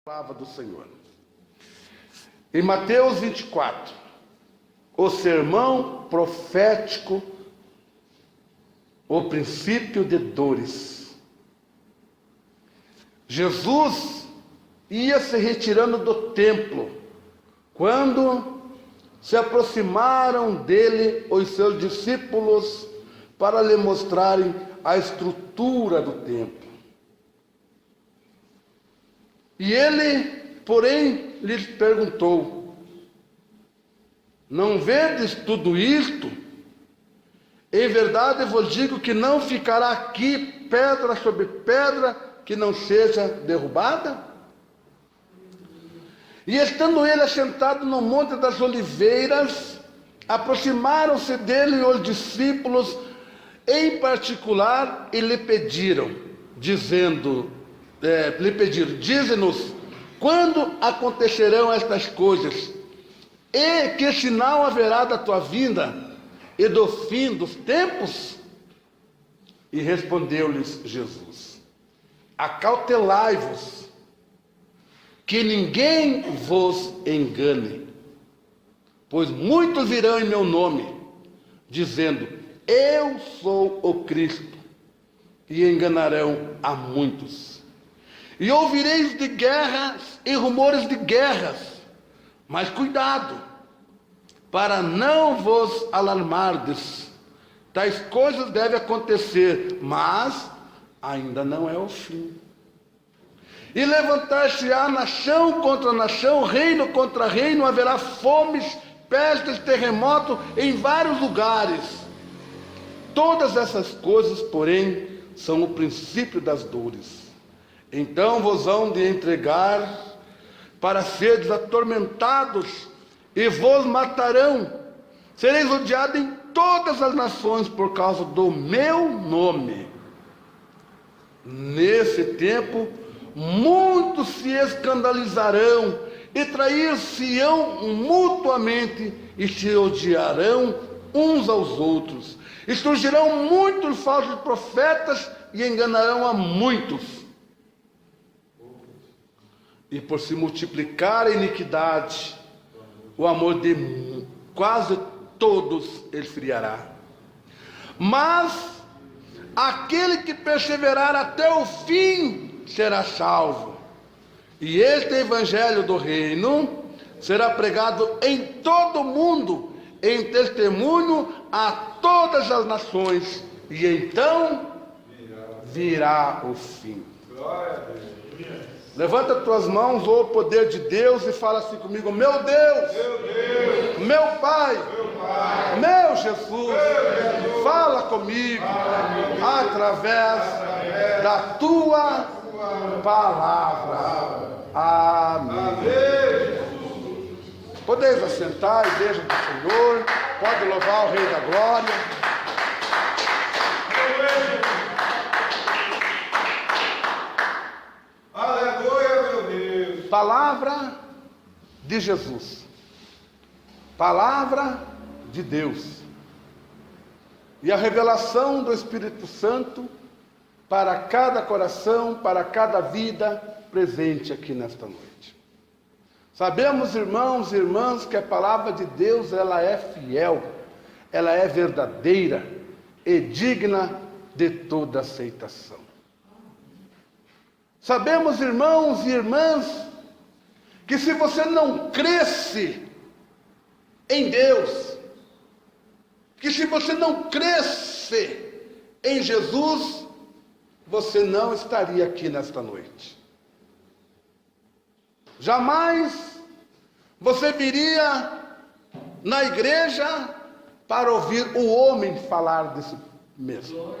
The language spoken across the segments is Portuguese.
Palavra do Senhor. Em Mateus 24, o sermão profético, o princípio de dores. Jesus ia se retirando do templo, quando se aproximaram dele os seus discípulos para lhe mostrarem a estrutura do templo. E ele, porém, lhes perguntou: não vedes tudo isto? Em verdade vos digo que não ficará aqui pedra sobre pedra que não seja derrubada? E estando ele assentado no Monte das Oliveiras, aproximaram-se dele os discípulos em particular e lhe pediram, dize-nos, quando acontecerão estas coisas? E que sinal haverá da tua vinda e do fim dos tempos? E respondeu-lhes Jesus: acautelai-vos, que ninguém vos engane, pois muitos virão em meu nome, dizendo: eu sou o Cristo, e enganarão a muitos. E ouvireis de guerras e rumores de guerras, mas cuidado, para não vos alarmardes. Tais coisas devem acontecer, mas ainda não é o fim. E levantar-se-á nação contra nação, reino contra reino, haverá fomes, pestes, terremotos em vários lugares. Todas essas coisas, porém, são o princípio das dores. Então vos hão de entregar para seres atormentados, e vos matarão. Sereis odiados em todas as nações por causa do meu nome. Nesse tempo, muitos se escandalizarão e trair-se-ão mutuamente e se odiarão uns aos outros. E surgirão muitos falsos profetas e enganarão a muitos. E por se multiplicar a iniquidade, o amor de quase todos esfriará. Mas aquele que perseverar até o fim será salvo. E este evangelho do reino será pregado em todo o mundo, em testemunho a todas as nações, e então virá o fim. Levanta tuas mãos, ô poder de Deus, e fala assim comigo: meu Deus, meu Pai, meu Jesus, fala comigo através da tua palavra. Amém. Podeis assentar, igreja do Senhor, pode louvar o Rei da Glória. Palavra de Jesus, palavra de Deus, e a revelação do Espírito Santo para cada coração, para cada vida presente aqui nesta noite. Sabemos, irmãos e irmãs, que a palavra de Deus, ela é fiel, ela é verdadeira e digna de toda aceitação. Sabemos, irmãos e irmãs, que se você não cresce em Deus, que se você não cresce em Jesus, você não estaria aqui nesta noite. Jamais você viria na igreja para ouvir o homem falar de si mesmo.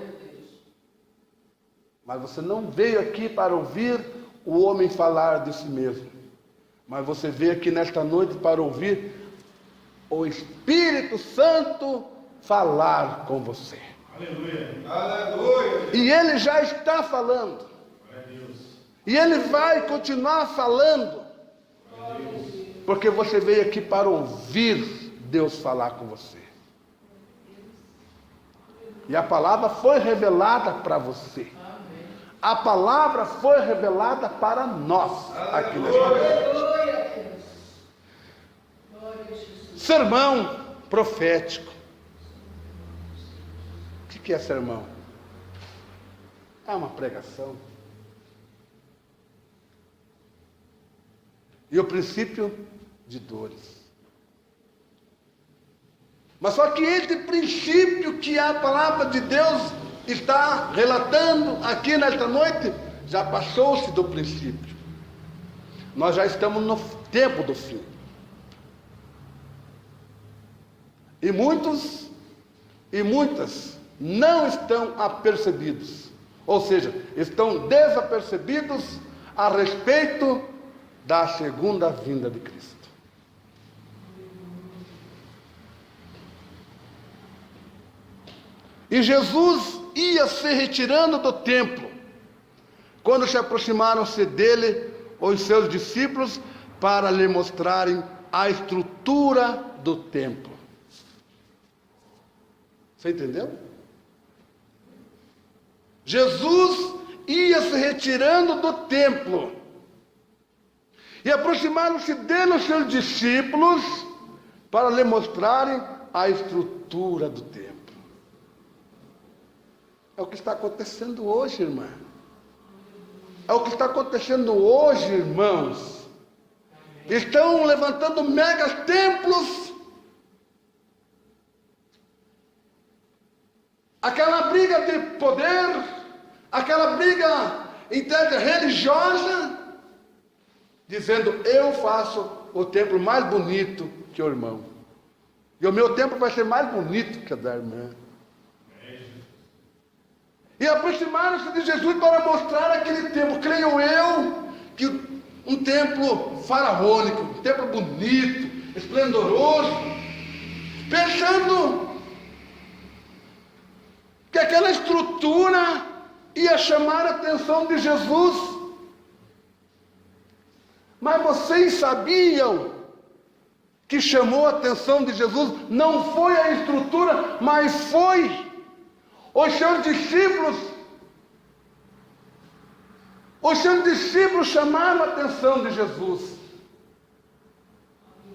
Mas você não veio aqui para ouvir o homem falar de si mesmo. Mas você veio aqui nesta noite para ouvir o Espírito Santo falar com você. Aleluia. Aleluia. E ele já está falando. E ele vai continuar falando. Porque você veio aqui para ouvir Deus falar com você. E a palavra foi revelada para você. A palavra foi revelada para nós aqui nesta noite. Glória a Deus. Glória a Jesus. Sermão profético. O que é sermão? É uma pregação. E o princípio de dores. Mas só que esse princípio que a palavra de Deus está relatando aqui nesta noite, já passou-se do princípio. Nós já estamos no tempo do fim. E muitos e muitas não estão apercebidos. Ou seja, estão desapercebidos a respeito da segunda vinda de Cristo. E Jesus ia se retirando do templo, quando se aproximaram-se dele os seus discípulos para lhe mostrarem a estrutura do templo. Você entendeu? Jesus ia se retirando do templo, e aproximaram-se dele os seus discípulos para lhe mostrarem a estrutura do templo. É o que está acontecendo hoje, irmã. É o que está acontecendo hoje, irmãos. Estão levantando megas templos. Aquela briga de poder, aquela briga interreligiosa, dizendo: eu faço o templo mais bonito que o irmão, e o meu templo vai ser mais bonito que o da irmã. E aproximaram-se de Jesus para mostrar aquele templo, creio eu, que um templo faraônico, um templo bonito, esplendoroso, pensando que aquela estrutura ia chamar a atenção de Jesus. Mas vocês sabiam que chamou a atenção de Jesus não foi a estrutura, mas foi os seus discípulos. Os seus discípulos chamaram a atenção de Jesus.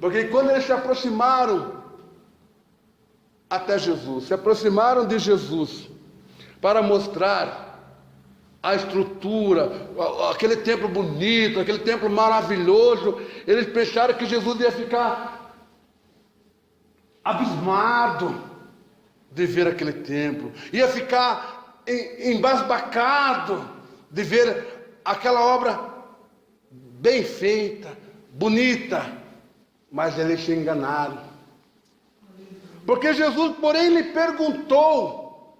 Porque quando eles se aproximaram até Jesus, se aproximaram de Jesus para mostrar a estrutura, aquele templo bonito, aquele templo maravilhoso, eles pensaram que Jesus ia ficar abismado de ver aquele templo, ia ficar embasbacado de ver aquela obra bem feita, bonita, mas eles se enganaram. Porque Jesus, porém, lhe perguntou,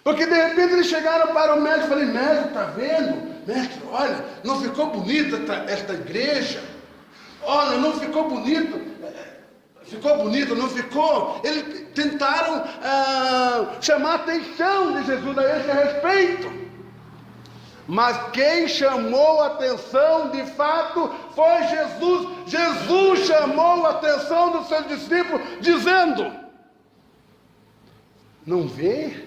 porque de repente eles chegaram para o mestre e falaram: mestre, está vendo? Mestre, olha, não ficou bonita esta igreja? Olha, não ficou bonito? Ficou bonito, não ficou? Eles tentaram chamar a atenção de Jesus a esse respeito. Mas quem chamou a atenção de fato foi Jesus. Jesus chamou a atenção dos seus discípulos, dizendo: não vê?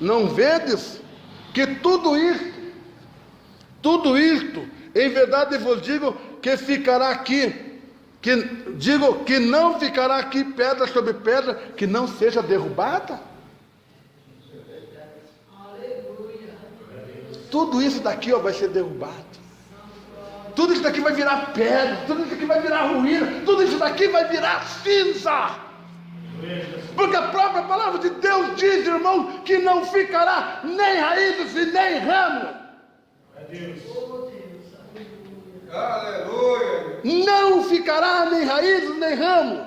Não vedes que tudo isto, em verdade vos digo, que ficará aqui, digo que não ficará aqui pedra sobre pedra que não seja derrubada? Aleluia. Tudo isso daqui, vai ser derrubado. Tudo isso daqui vai virar pedra, tudo isso daqui vai virar ruína, tudo isso daqui vai virar cinza. Porque a própria palavra de Deus diz, irmão, que não ficará nem raízes e nem ramo. Aleluia. Não ficará nem raízes nem ramo.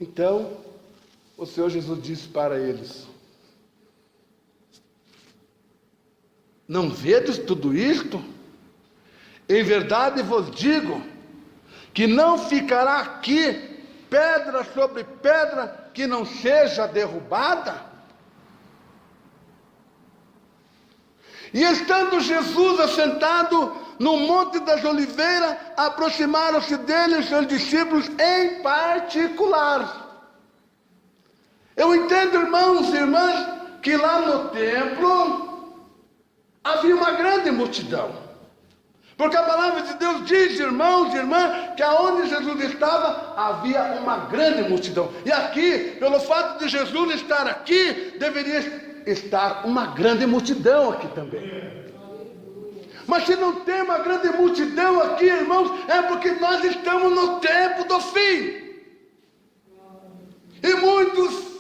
Então, o Senhor Jesus disse para eles: não vedes tudo isto? Em verdade vos digo que não ficará aqui pedra sobre pedra que não seja derrubada. E estando Jesus assentado no Monte das Oliveiras, aproximaram-se dele os seus discípulos em particular. Eu entendo, irmãos e irmãs, que lá no templo havia uma grande multidão. Porque a palavra de Deus diz, irmãos e irmãs, que aonde Jesus estava, havia uma grande multidão. E aqui, pelo fato de Jesus estar aqui, deveria estar uma grande multidão aqui também. Mas se não tem uma grande multidão aqui, irmãos, é porque nós estamos no tempo do fim. E muitos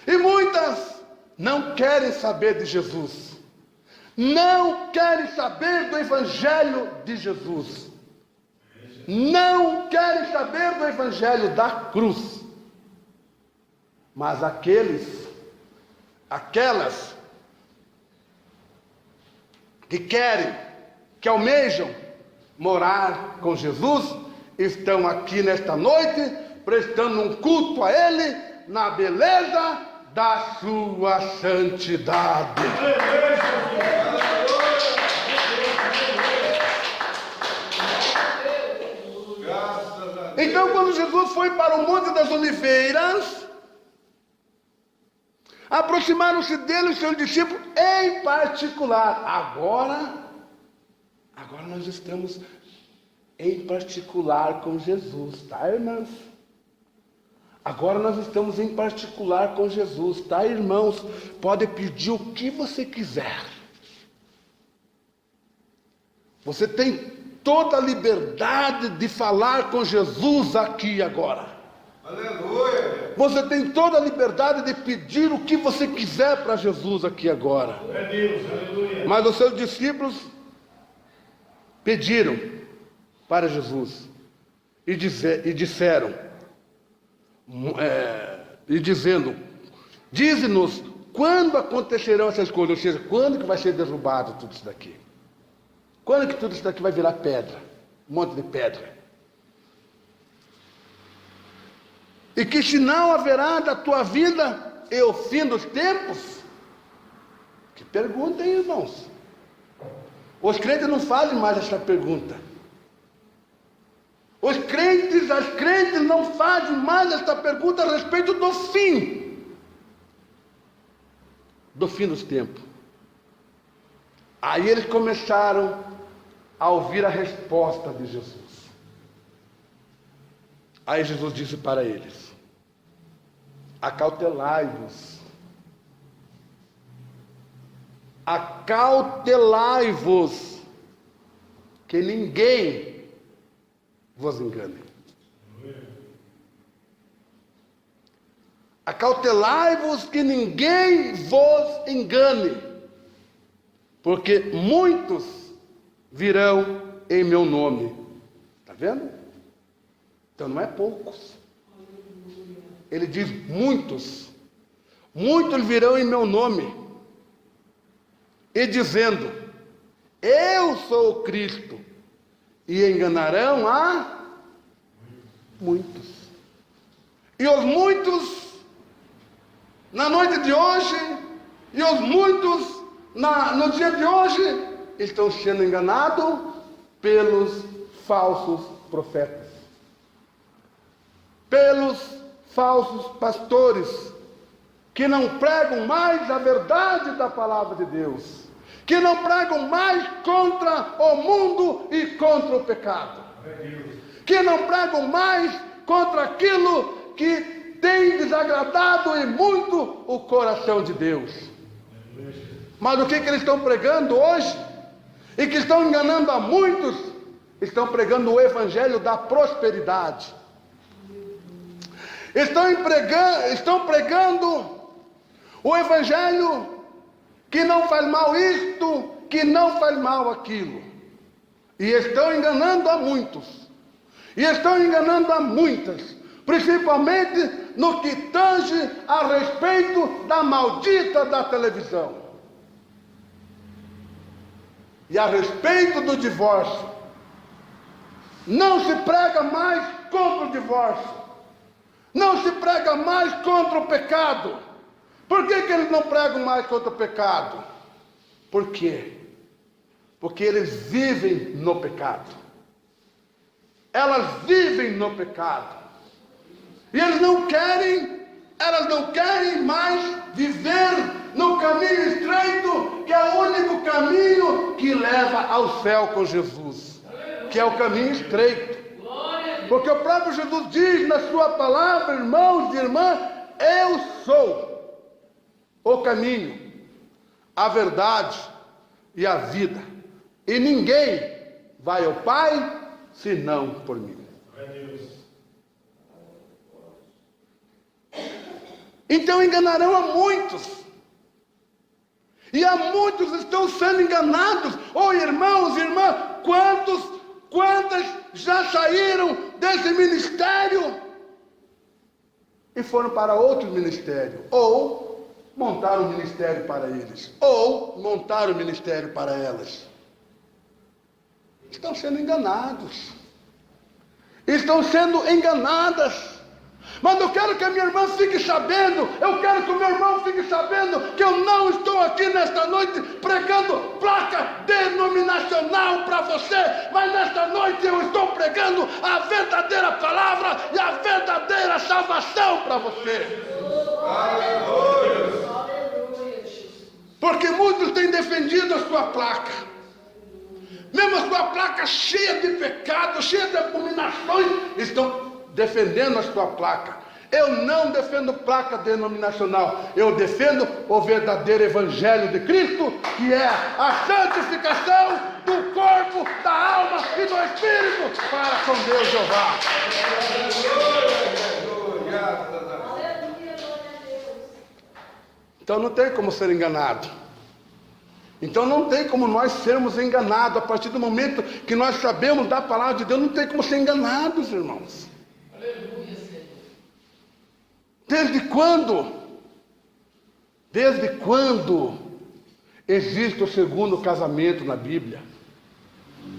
e muitas não querem saber de Jesus. Não querem saber do Evangelho de Jesus. Não querem saber do Evangelho da cruz. Mas aquelas que querem, que almejam morar com Jesus, estão aqui nesta noite, prestando um culto a Ele, na beleza da sua santidade. Então, quando Jesus foi para o Monte das Oliveiras, aproximaram-se dele os seus discípulos em particular. Agora nós estamos em particular com Jesus, tá, irmãs? Agora nós estamos em particular com Jesus, tá, irmãos? Pode pedir o que você quiser. Você tem toda a liberdade de falar com Jesus aqui agora. Aleluia. Você tem toda a liberdade de pedir o que você quiser para Jesus aqui agora. É Deus, aleluia. Mas os seus discípulos pediram para Jesus e disseram, dizendo, dize-nos quando acontecerão essas coisas, ou seja, quando que vai ser derrubado tudo isso daqui? Quando que tudo isso daqui vai virar pedra? Um monte de pedra. E que sinal haverá da tua vida e o fim dos tempos? Que pergunta, hein, irmãos? Os crentes não fazem mais essa pergunta. As crentes não fazem mais essa pergunta a respeito do fim. Do fim dos tempos. Aí eles começaram a ouvir a resposta de Jesus. Aí Jesus disse para eles: acautelai-vos. Acautelai-vos, que ninguém vos engane. Acautelai-vos que ninguém vos engane, porque muitos virão em meu nome. Está vendo? Então não é poucos. Ele diz muitos. Muitos virão em meu nome. E dizendo, eu sou o Cristo. E enganarão a muitos. E os muitos, na noite de hoje, e os muitos, no dia de hoje, estão sendo enganados pelos falsos profetas. Pelos falsos pastores, que não pregam mais a verdade da palavra de Deus. Que não pregam mais contra o mundo e contra o pecado. Que não pregam mais contra aquilo que tem desagradado e muito o coração de Deus. Mas o que eles estão pregando hoje? E que estão enganando a muitos? Estão pregando o evangelho da prosperidade. Estão pregando o evangelho que não faz mal isto, que não faz mal aquilo. E estão enganando a muitos. E estão enganando a muitas. Principalmente no que tange a respeito da maldita da televisão. E a respeito do divórcio. Não se prega mais contra o divórcio. Não se prega mais contra o pecado. Por que eles não pregam mais contra o pecado? Por quê? Porque eles vivem no pecado. Elas vivem no pecado. E eles não querem elas não querem mais viver no caminho estreito, que é o único caminho que leva ao céu com Jesus, que é o caminho estreito. Porque o próprio Jesus diz na sua palavra, irmãos e irmãs, eu sou o caminho, a verdade e a vida, e ninguém vai ao Pai senão por mim. Então enganarão a muitos, e há muitos estão sendo enganados. Oh, irmãos e irmãs, quantas já saíram desse ministério e foram para outro ministério, ou montaram um ministério para eles, ou montaram um ministério para elas. Estão sendo enganados, estão sendo enganadas. Mas eu quero que a minha irmã fique sabendo, eu quero que o meu irmão fique sabendo, que eu não estou aqui nesta noite pregando placa denominacional para você, mas nesta noite eu estou pregando a verdadeira palavra e a verdadeira salvação para você. Aleluia. Porque muitos têm defendido a sua placa, mesmo a sua placa cheia de pecados, cheia de abominações, estão defendendo a sua placa. Eu não defendo placa denominacional, eu defendo o verdadeiro evangelho de Cristo, que é a santificação do corpo, da alma e do espírito para com Deus Jeová. Então não tem como ser enganado. Então não tem como nós sermos enganados. A partir do momento que nós sabemos da palavra de Deus, não tem como ser enganados, irmãos. Aleluia, Senhor. Desde quando existe o segundo casamento na Bíblia?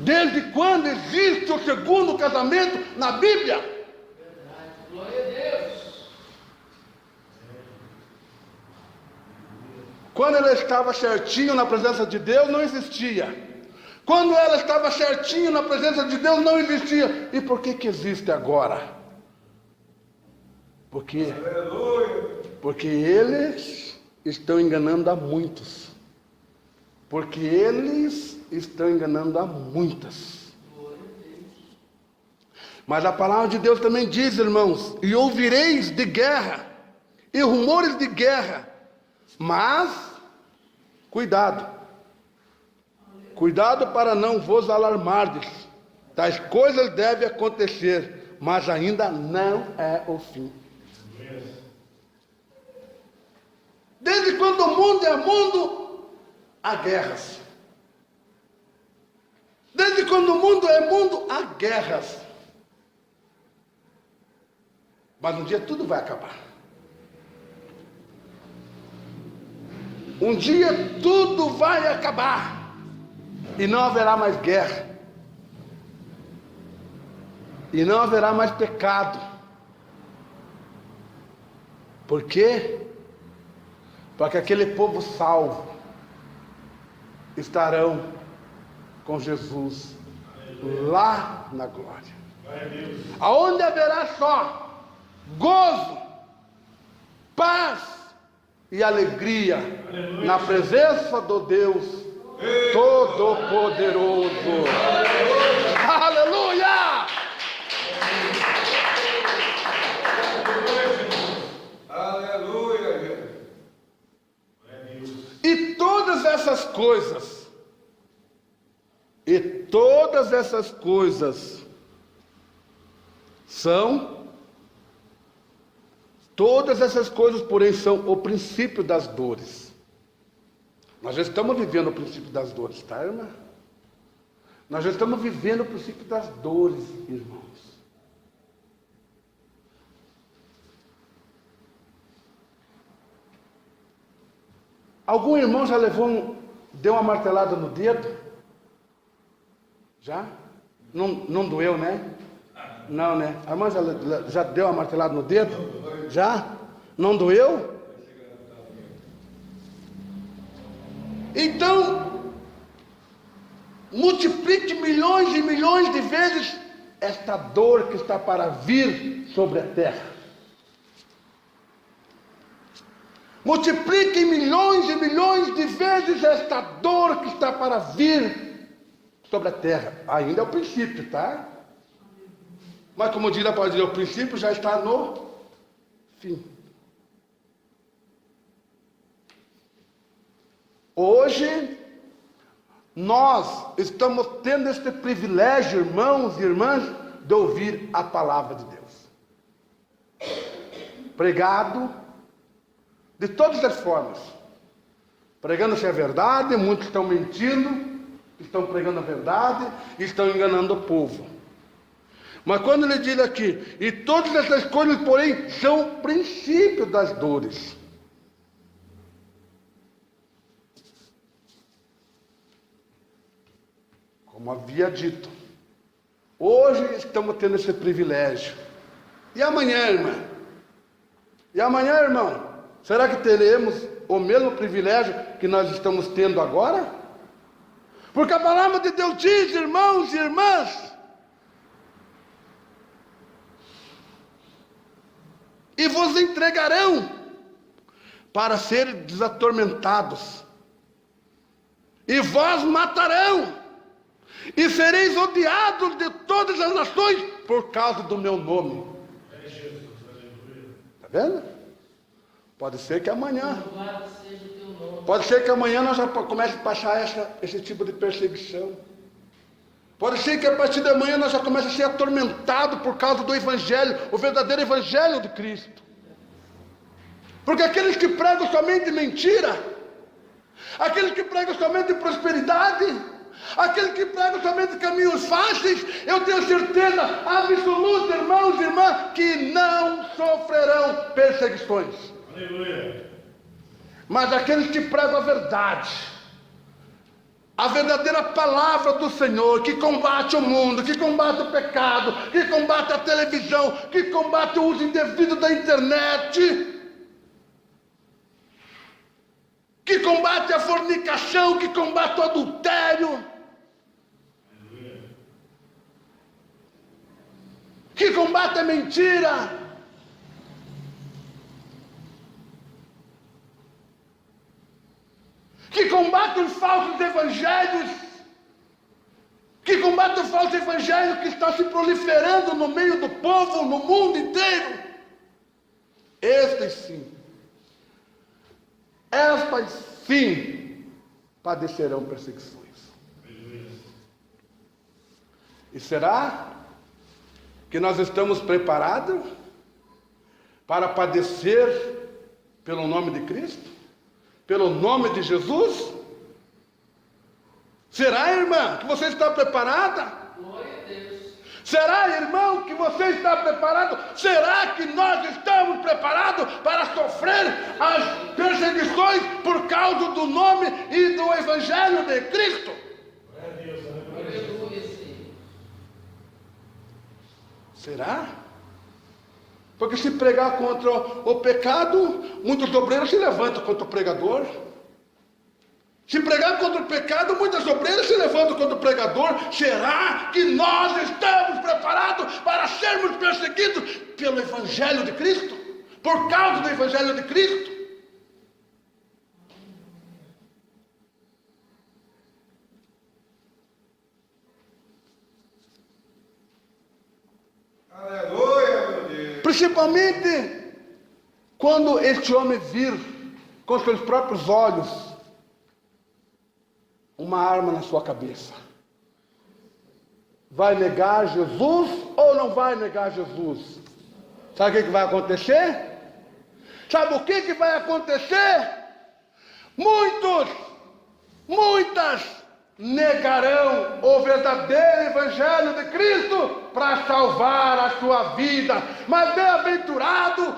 Desde quando existe o segundo casamento na Bíblia? Verdade. Glória a Deus. Quando ela estava certinho na presença de Deus, não existia. Quando ela estava certinho na presença de Deus, não existia. E por que existe agora? Porque eles estão enganando a muitos. Porque eles estão enganando a muitas. Mas a palavra de Deus também diz, irmãos, e ouvireis de guerra e rumores de guerra, mas cuidado para não vos alarmardes. Tais coisas devem acontecer, mas ainda não é o fim. Desde quando o mundo é mundo, há guerras. Desde quando o mundo é mundo, há guerras. Mas um dia tudo vai acabar. Um dia tudo vai acabar. E não haverá mais guerra. E não haverá mais pecado. Por quê? Porque aquele povo salvo estarão com Jesus lá na glória, aonde haverá só gozo, paz e alegria na presença do Deus Todo-Poderoso. Aleluia! E todas essas coisas porém são o princípio das dores. Nós já estamos vivendo o princípio das dores, tá, irmã? Nós já estamos vivendo o princípio das dores, irmãos. Algum irmão já deu uma martelada no dedo? Já? Não doeu, né? Não, né? A irmã já deu uma martelada no dedo? Já? Não doeu? Então, multiplique milhões e milhões de vezes esta dor que está para vir sobre a terra. multipliquem milhões e milhões de vezes esta dor que está para vir sobre a terra. Ainda é o princípio, tá? Mas como diz a palavra de Deus, o princípio já está no fim. Hoje, nós estamos tendo esse privilégio, irmãos e irmãs, de ouvir a palavra de Deus. Pregado de todas as formas. Pregando-se a verdade, muitos estão mentindo, estão pregando a verdade, estão enganando o povo. Mas quando ele diz aqui, e todas essas coisas, porém, são o princípio das dores. Como havia dito, hoje estamos tendo esse privilégio. E amanhã, irmã? E amanhã, irmão? Será que teremos o mesmo privilégio que nós estamos tendo agora? Porque a palavra de Deus diz, irmãos e irmãs, e vos entregarão para serem desatormentados, e vós matarão, e sereis odiados de todas as nações por causa do meu nome. Está vendo? Pode ser que amanhã, nós já comece a passar esse tipo de perseguição. Pode ser que a partir de amanhã nós já comece a ser atormentado por causa do Evangelho, o verdadeiro Evangelho de Cristo. Porque aqueles que pregam somente mentira, aqueles que pregam somente prosperidade, aqueles que pregam somente caminhos fáceis, eu tenho certeza absoluta, irmãos e irmãs, que não sofrerão perseguições. Aleluia. Mas aqueles que pregam a verdade, a verdadeira palavra do Senhor, que combate o mundo, que combate o pecado, que combate a televisão, que combate o uso indevido da internet, que combate a fornicação, que combate o adultério, que combate a mentira, que combate os falsos evangelhos, que combate o falso evangelho que está se proliferando no meio do povo, no mundo inteiro. Estes sim, estas sim, padecerão perseguições. E será que nós estamos preparados para padecer pelo nome de Cristo? Pelo nome de Jesus? Será, irmã, que você está preparada? Glória a Deus. Será, irmão, que você está preparado? Será que nós estamos preparados para sofrer as perseguições por causa do nome e do Evangelho de Cristo? Aleluia, sim. Será? Porque se pregar contra o pecado, muitos obreiros se levantam contra o pregador. Se pregar contra o pecado, muitas obreiras se levantam contra o pregador. Será que nós estamos preparados para sermos perseguidos pelo Evangelho de Cristo? Por causa do Evangelho de Cristo? Aleluia, meu Deus. Principalmente quando este homem vir com seus próprios olhos uma arma na sua cabeça. Vai negar Jesus ou não vai negar Jesus? Sabe o que vai acontecer? Sabe o que vai acontecer? Muitas negarão o verdadeiro Evangelho de Cristo para salvar a sua vida. Mas bem-aventurada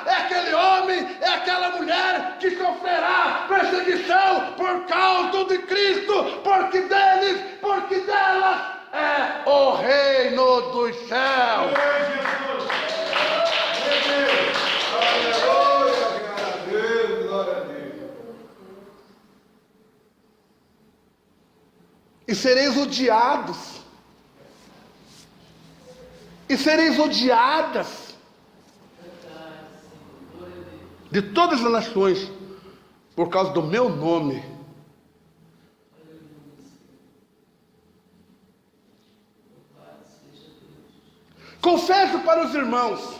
é aquele homem, é aquela mulher que sofrerá perseguição por causa de Cristo, porque delas é o reino dos céus. E sereis odiados, e sereis odiadas, de todas as nações, por causa do meu nome. Confesso para os irmãos,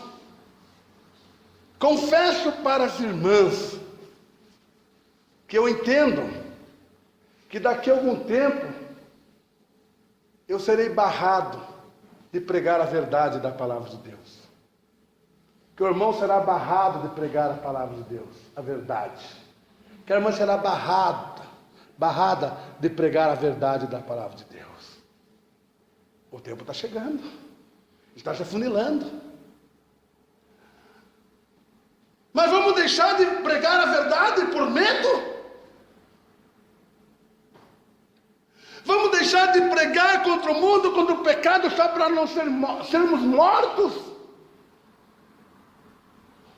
confesso para as irmãs, que eu entendo que daqui a algum tempo eu serei barrado de pregar a verdade da palavra de Deus. Que o irmão será barrado de pregar a palavra de Deus, a verdade. Que a irmã será barrada de pregar a verdade da palavra de Deus. O tempo está chegando, está se afunilando. Mas vamos deixar de pregar a verdade por medo? Vamos deixar de pregar contra o mundo, contra o pecado, só para não sermos mortos?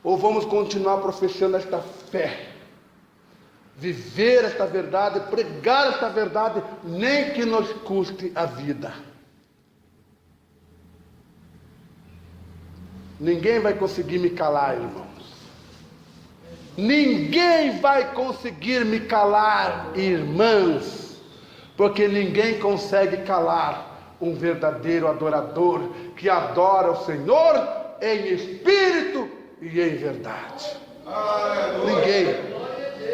Ou vamos continuar professando esta fé, viver esta verdade, pregar esta verdade, nem que nos custe a vida? Ninguém vai conseguir me calar, irmãos. Ninguém vai conseguir me calar, irmãs, porque ninguém consegue calar um verdadeiro adorador que adora o Senhor em espírito e em verdade.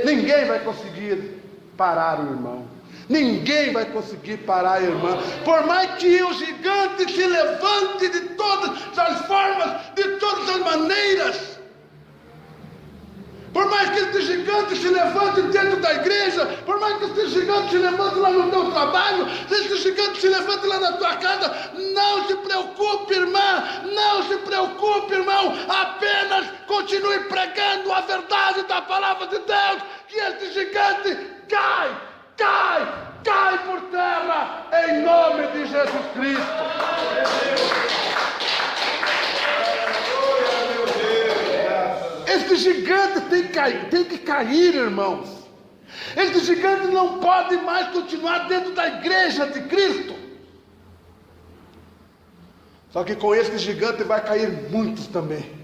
Ninguém vai conseguir parar o irmão. Ninguém vai conseguir parar a irmã. Por mais que o gigante se levante de todas as formas, de todas as maneiras, por mais que esse gigante se levante dentro da igreja, por mais que esse gigante se levante lá no teu trabalho, se esse gigante se levante lá na tua casa, não se preocupe, irmã, não se preocupe, irmão, apenas continue pregando a verdade da palavra de Deus, que esse gigante cai por terra, em nome de Jesus Cristo. Esse gigante tem que cair, irmãos. Esse gigante não pode mais continuar dentro da igreja de Cristo. Só que com esse gigante vai cair muitos também.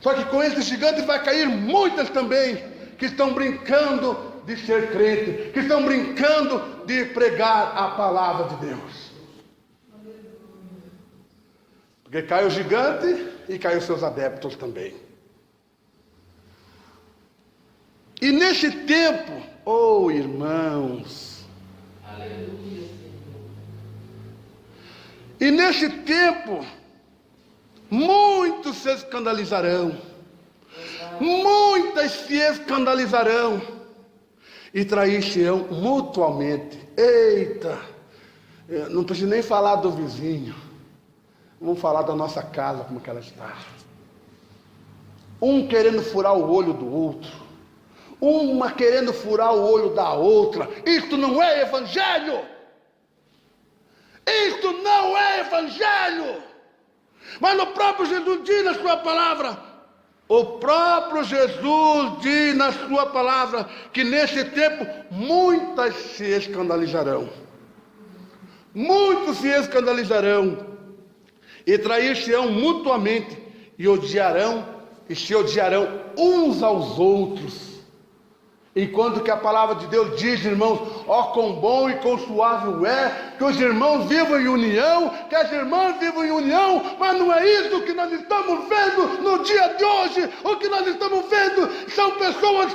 Só que com esse gigante vai cair muitas também, que estão brincando de ser crente, que estão brincando de pregar a palavra de Deus. Porque cai o gigante e cai os seus adeptos também. E nesse tempo, oh irmãos, aleluia, e nesse tempo, muitos se escandalizarão, muitas se escandalizarão e trair-se-ão mutuamente. Eita, não preciso nem falar do vizinho, vamos falar da nossa casa, como que ela está. Um querendo furar o olho do outro, uma querendo furar o olho da outra. Isto não é evangelho. Isto não é evangelho. Mas o próprio Jesus diz na sua palavra, o próprio Jesus diz na sua palavra, que nesse tempo muitas se escandalizarão. Muitos se escandalizarão e trair-se-ão mutuamente e se odiarão uns aos outros. Enquanto que a palavra de Deus diz, irmãos, ó quão bom e quão suave é que os irmãos vivam em união, que as irmãs vivam em união, mas não é isso que nós estamos vendo no dia de hoje. O que nós estamos vendo são pessoas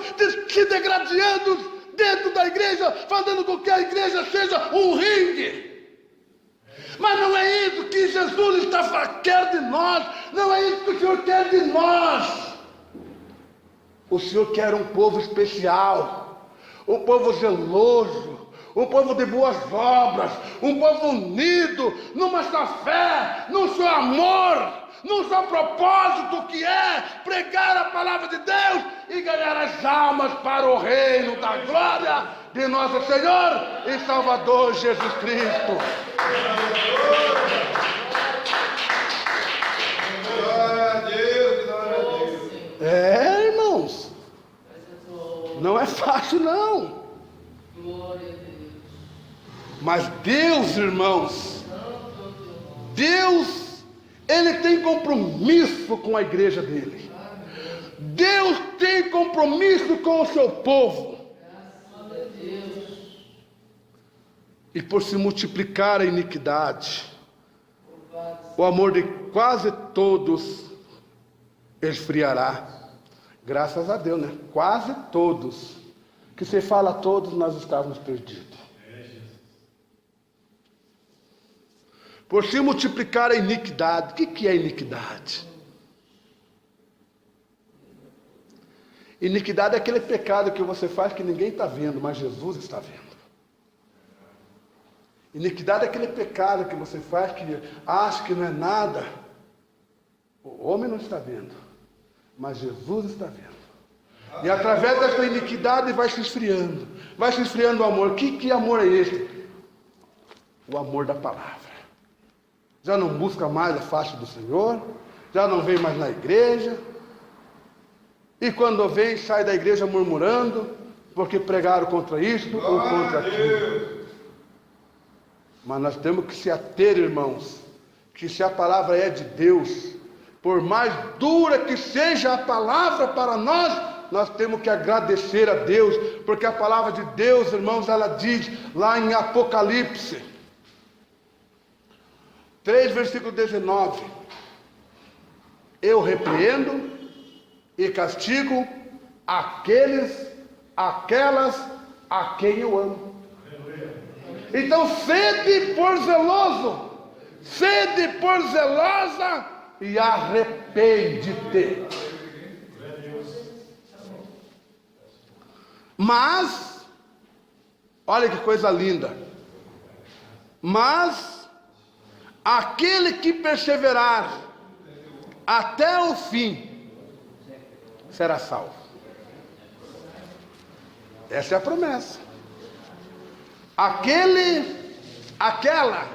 se degradando dentro da igreja, fazendo com que a igreja seja um ringue. Mas não é isso que Jesus quer de nós, não é isso que o Senhor quer de nós. O Senhor quer um povo especial, um povo zeloso, um povo de boas obras, um povo unido numa só fé, num só amor, num só propósito, que é pregar a palavra de Deus e ganhar as almas para o reino da glória de nosso Senhor e Salvador Jesus Cristo. Glória a Deus, glória a Deus. Irmãos, não é fácil não. Mas Deus, irmãos, Deus, Ele tem compromisso com a igreja dele. Deus tem compromisso com o seu povo. E por se multiplicar a iniquidade, o amor de quase todos esfriará. Graças a Deus, né? Quase todos. Que se fala a todos, nós estávamos perdidos. Por se multiplicar a iniquidade. O que é iniquidade? Iniquidade é aquele pecado que você faz que ninguém está vendo, mas Jesus está vendo. Iniquidade é aquele pecado que você faz que acha que não é nada. O homem não está vendo, mas Jesus está vendo. E através dessa iniquidade vai se esfriando o amor. Que amor é esse? O amor da palavra. Já não busca mais a face do Senhor, já não vem mais na igreja. E quando vem, sai da igreja murmurando, porque pregaram contra isto ou contra aquilo. Mas nós temos que se ater, irmãos, que se a palavra é de Deus, por mais dura que seja a palavra para nós, nós temos que agradecer a Deus, porque a palavra de Deus, irmãos, ela diz lá em Apocalipse 3, versículo 19: eu repreendo e castigo aquelas a quem eu amo. Então sede por zeloso, sede por zelosa e arrepende-te. Mas, olha que coisa linda, mas aquele que perseverar até o fim será salvo. Essa é a promessa. Aquela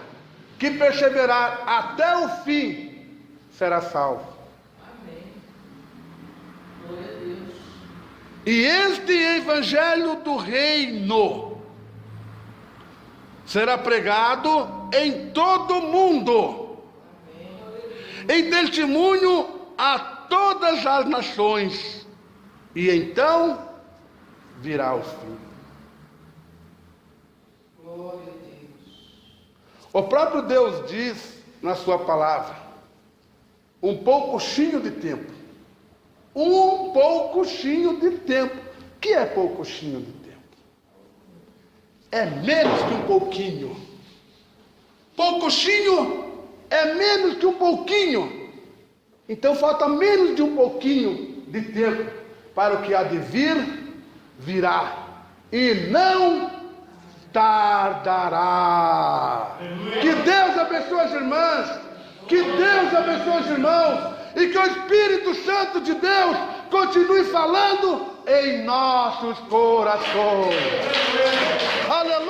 que perseverar até o fim será salvo. Amém. Glória a Deus. E este evangelho do reino será pregado em todo o mundo, em testemunho a todas as nações, e então virá o fim. Glória a Deus. O próprio Deus diz na sua palavra, um pouquinho de tempo. Um pouquinho de tempo. O que é pouquinho de tempo? É menos que um pouquinho. Pouquinho é menos que um pouquinho. Então falta menos de um pouquinho de tempo para o que há de vir, virá. E não tardará. Que Deus abençoe as irmãs. Que Deus abençoe os irmãos. E que o Espírito Santo de Deus continue falando em nossos corações. Aleluia.